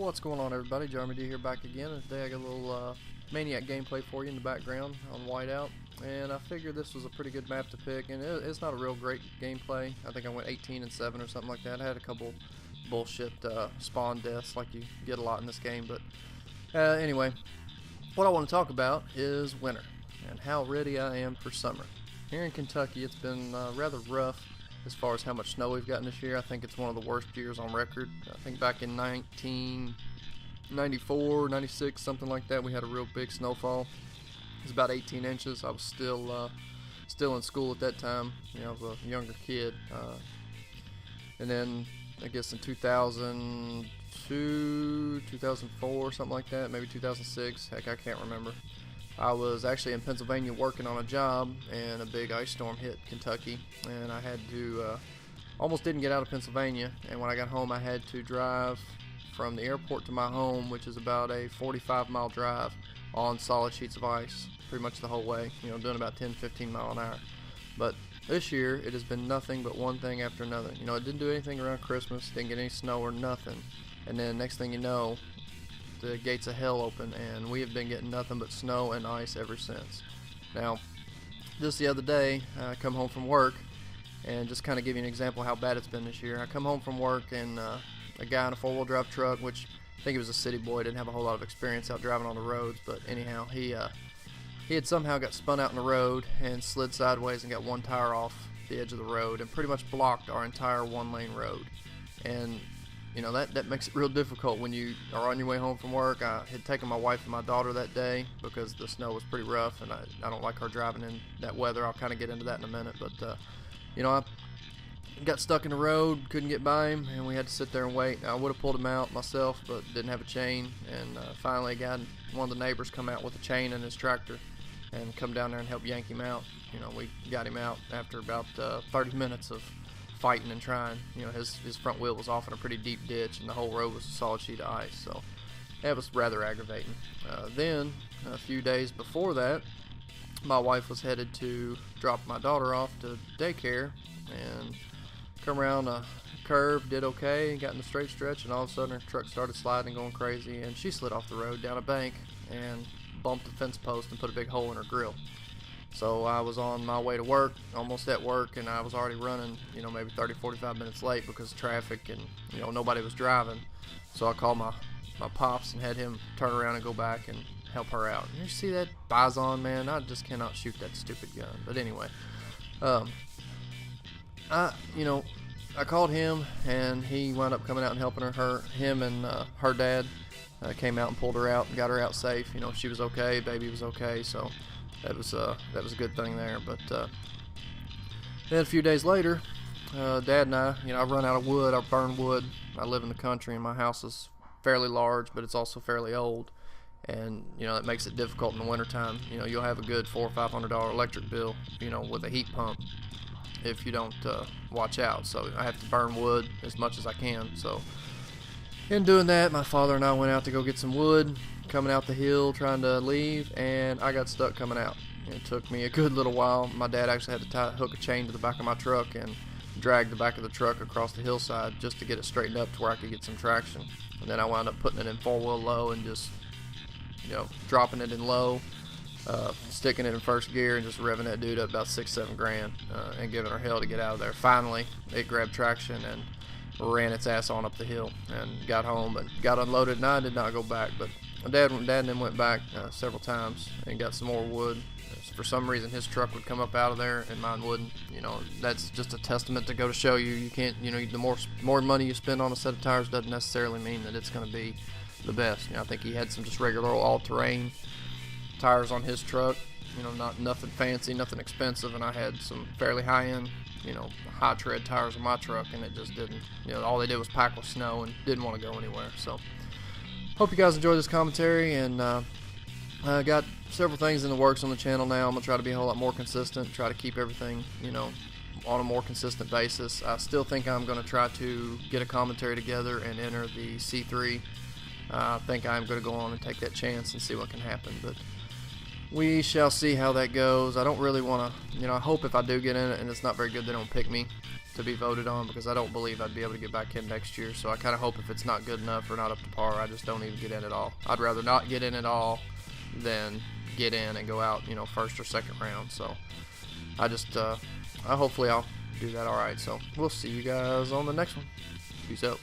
What's going on, everybody? Jeremy D here back again, and today I got a little Maniac gameplay for you in the background on whiteout, and I figured this was a pretty good map to pick, and it's not a real great gameplay. I think I went 18-7 or something like that. I had a couple bullshit spawn deaths like you get a lot in this game, but anyway, what I want to talk about is winter and how ready I am for summer. Here in Kentucky, it's been rather rough as far as how much snow we've gotten this year. I think it's one of the worst years on record. I think back in 1994, 96, something like that, we had a real big snowfall. It was about 18 inches. I was still in school at that time. You know, I was a younger kid. And then I guess in 2002, 2004, something like that, maybe 2006. Heck, I can't remember. I was actually in Pennsylvania working on a job, and a big ice storm hit Kentucky, and I had to almost didn't get out of Pennsylvania. And when I got home, I had to drive from the airport to my home, which is about a 45-mile drive on solid sheets of ice pretty much the whole way, you know, doing about 10-15 mile an hour. But this year it has been nothing but one thing after another. You know, it didn't do anything around Christmas, didn't get any snow or nothing, and then next thing you know, the gates of hell open, and we have been getting nothing but snow and ice ever since. Now, just the other day, I come home from work, and just kind of give you an example of how bad it's been this year. I come home from work, and a guy in a four-wheel drive truck, which I think he was a city boy, didn't have a whole lot of experience out driving on the roads, but anyhow, he had somehow got spun out in the road and slid sideways and got one tire off the edge of the road and pretty much blocked our entire one-lane road. And you know, that makes it real difficult when you are on your way home from work. I had taken my wife and my daughter that day because the snow was pretty rough, and I don't like her driving in that weather. I'll kind of get into that in a minute, but you know, I got stuck in the road, couldn't get by him, and we had to sit there and wait. Now, I would have pulled him out myself, but didn't have a chain, and finally one of the neighbors come out with a chain in his tractor and come down there and help yank him out. You know, we got him out after about 30 minutes of fighting and trying. You know, his front wheel was off in a pretty deep ditch, and the whole road was a solid sheet of ice, so that was rather aggravating. Then a few days before that, my wife was headed to drop my daughter off to daycare, and come around a curve, did okay, got in the straight stretch, and all of a sudden her truck started sliding and going crazy, and she slid off the road down a bank and bumped the fence post and put a big hole in her grill. So I was on my way to work, almost at work, and I was already running, you know, maybe 30-45 minutes late because of traffic, and you know, nobody was driving. So I called my pops and had him turn around and go back and help her out. And you see that Bison, man? I just cannot shoot that stupid gun. But anyway, I called him, and he wound up coming out and helping her. Him and her dad came out and pulled her out and got her out safe. You know, she was okay, baby was okay, so that was a good thing there. But then a few days later, Dad and I, you know, I've run out of wood. I burn wood. I live in the country, and my house is fairly large, but it's also fairly old, and you know, it makes it difficult in the wintertime. You know, you'll have a good $400 or $500 electric bill, you know, with a heat pump if you don't watch out. So I have to burn wood as much as I can. So in doing that, my father and I went out to go get some wood, coming out the hill trying to leave, and I got stuck coming out. It took me a good little while. My dad actually had to hook a chain to the back of my truck and drag the back of the truck across the hillside just to get it straightened up to where I could get some traction. And then I wound up putting it in four-wheel low and just, you know, dropping it in low, sticking it in first gear and just revving that dude up about 6-7 grand and giving her hell to get out of there. Finally, it grabbed traction and ran its ass on up the hill and got home, but got unloaded, and I did not go back. But my dad and then went back several times and got some more wood. For some reason, his truck would come up out of there and mine wouldn't. You know, that's just a testament to go to show you can't, you know, the more money you spend on a set of tires doesn't necessarily mean that it's going to be the best. You know, I think he had some just regular all-terrain tires on his truck, you know, nothing fancy, nothing expensive, and I had some fairly high-end, you know, high tread tires on my truck, and it just didn't, you know, all they did was pack with snow and didn't want to go anywhere. So hope you guys enjoy this commentary, and I got several things in the works on the channel now. I'm gonna try to be a whole lot more consistent, try to keep everything, you know, on a more consistent basis. I still think I'm gonna try to get a commentary together and enter the C3. I think I'm gonna go on and take that chance and see what can happen. But we shall see how that goes. I don't really want to, I hope if I do get in it and it's not very good, they don't pick me to be voted on, because I don't believe I'd be able to get back in next year. So I kind of hope if it's not good enough or not up to par, I just don't even get in at all. I'd rather not get in at all than get in and go out, first or second round. So hopefully I'll do that all right. So we'll see you guys on the next one. Peace out.